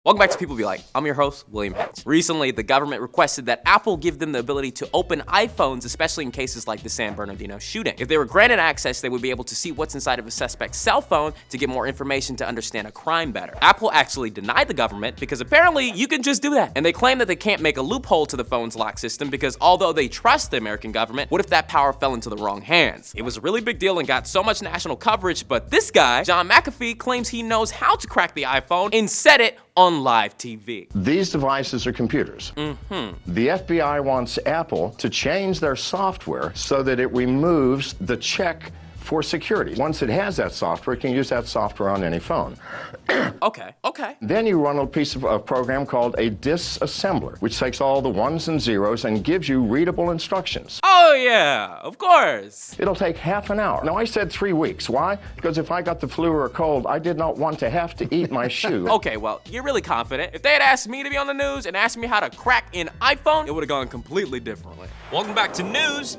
Welcome back to People Be Like. I'm your host, William Haynes. Recently, the government requested that Apple give them the ability to open iPhones, especially in cases like the San Bernardino shooting. If they were granted access, they would be able to see what's inside of a suspect's cell phone to get more information to understand a crime better. Apple actually denied the government because apparently you can just do that. And they claim that they can't make a loophole to the phone's lock system because although they trust the American government, what if that power fell into the wrong hands? It was a really big deal and got so much national coverage, but this guy, John McAfee, claims he knows how to crack the iPhone and said it on live TV. These devices are computers. The FBI wants Apple to change their software so that it removes the check for security. Once it has that software, it can use that software on any phone. Okay. Then you run a piece of a program called a disassembler, which takes all the ones and zeros and gives you readable instructions. Oh yeah, of course. It'll take half an hour. Now, I said 3 weeks. Why? Because if I got the flu or a cold, I did not want to have to eat my shoe. Okay, well, you're really confident. If they had asked me to be on the news and asked me how to crack an iPhone, it would have gone completely differently. Welcome back to News.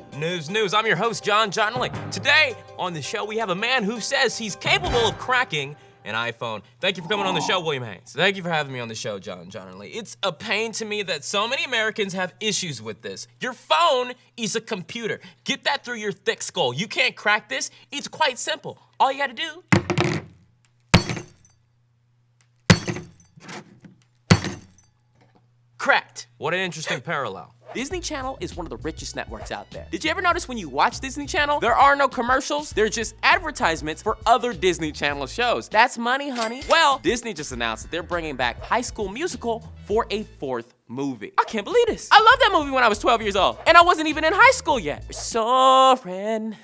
I'm your host, John Lee. Today on the show, we have a man who says he's capable of cracking an iPhone. Thank you for coming on the show, William Haynes. Thank you for having me on the show, John Lee. It's a pain to me that so many Americans have issues with this. Your phone is a computer. Get that through your thick skull. You can't crack this. It's quite simple. All you gotta do cracked. What an interesting parallel. Disney Channel is one of the richest networks out there. Did you ever notice when you watch Disney Channel, there are no commercials, they're just advertisements for other Disney Channel shows. That's money, honey. Well, Disney just announced that they're bringing back High School Musical for a 4th movie. I can't believe this. I loved that movie when I was 12 years old, and I wasn't even in high school yet. We're soaring,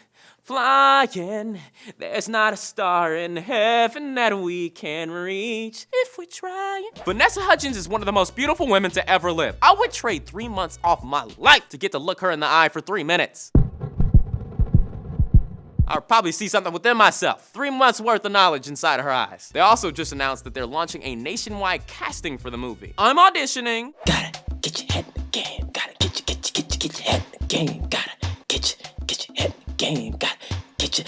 flying, there's not a star in heaven that we can reach if we try. Vanessa Hudgens is one of the most beautiful women to ever live. I would trade 3 months off my life to get to look her in the eye for 3 minutes. I would probably see something within myself. 3 months worth of knowledge inside her eyes. They also just announced that they're launching a nationwide casting for the movie. I'm auditioning. Gotta get your head in the game. Gotta get your head in the game. Gotta get your head in the game. Gotta get your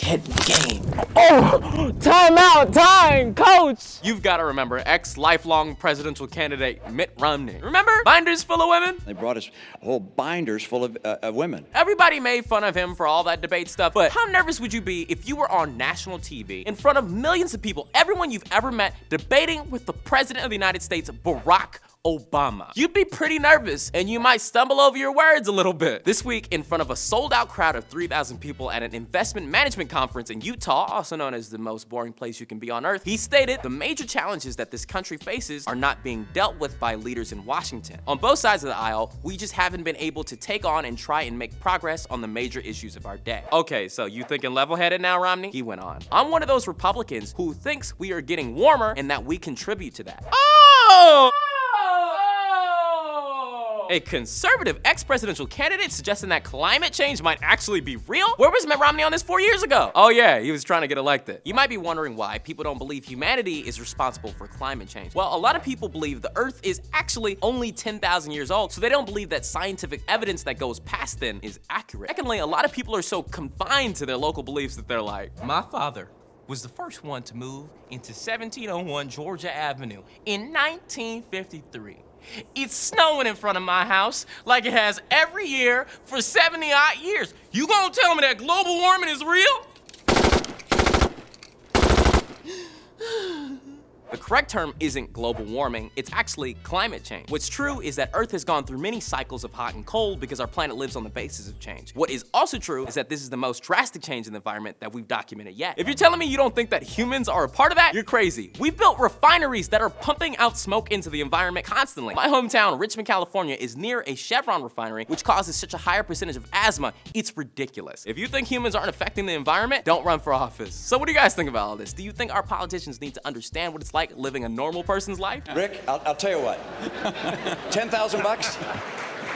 head in the game. Oh, time, coach! You've got to remember ex-lifelong presidential candidate Mitt Romney. Remember? Binders full of women? They brought us whole binders full of women. Everybody made fun of him for all that debate stuff, but how nervous would you be if you were on national TV in front of millions of people, everyone you've ever met, debating with the President of the United States, Barack Obama? You'd be pretty nervous, and you might stumble over your words a little bit. This week, in front of a sold-out crowd of 3,000 people at an investment management conference in Utah, also known as the most boring place you can be on earth, he stated the major challenges that this country faces are not being dealt with by leaders in Washington. On both sides of the aisle, we just haven't been able to take on and try and make progress on the major issues of our day. Okay, so you thinking level-headed now, Romney? He went on. I'm one of those Republicans who thinks we are getting warmer and that we contribute to that. Oh! A conservative ex-presidential candidate suggesting that climate change might actually be real? Where was Mitt Romney on this 4 years ago? Oh yeah, he was trying to get elected. You might be wondering why people don't believe humanity is responsible for climate change. Well, a lot of people believe the Earth is actually only 10,000 years old, so they don't believe that scientific evidence that goes past then is accurate. Secondly, a lot of people are so confined to their local beliefs that they're like, my father was the first one to move into 1701 Georgia Avenue in 1953. It's snowing in front of my house like it has every year for 70-odd years. You gonna tell me that global warming is real? The correct term isn't global warming, it's actually climate change. What's true is that Earth has gone through many cycles of hot and cold because our planet lives on the basis of change. What is also true is that this is the most drastic change in the environment that we've documented yet. If you're telling me you don't think that humans are a part of that, you're crazy. We've built refineries that are pumping out smoke into the environment constantly. My hometown, Richmond, California, is near a Chevron refinery, which causes such a higher percentage of asthma, it's ridiculous. If you think humans aren't affecting the environment, don't run for office. So what do you guys think about all this? Do you think our politicians need to understand what it's like living a normal person's life? Rick, I'll tell you what. 10,000 bucks?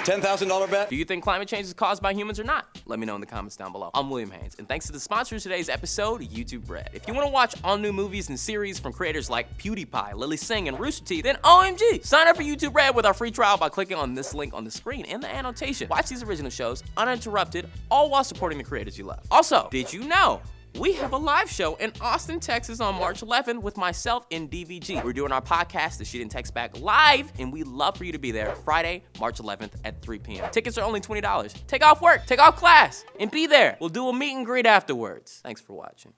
$10,000 bet? Do you think climate change is caused by humans or not? Let me know in the comments down below. I'm William Haynes, and thanks to the sponsor of today's episode, YouTube Red. If you want to watch all new movies and series from creators like PewDiePie, Lily Singh, and Rooster Teeth, then OMG! Sign up for YouTube Red with our free trial by clicking on this link on the screen in the annotation. Watch these original shows uninterrupted, all while supporting the creators you love. Also, did you know we have a live show in Austin, Texas on March 11th with myself and DVG. We're doing our podcast, The She Didn't Text Back, live, and we'd love for you to be there Friday, March 11th at 3 p.m. Tickets are only $20. Take off work, take off class, and be there. We'll do a meet and greet afterwards. Thanks for watching.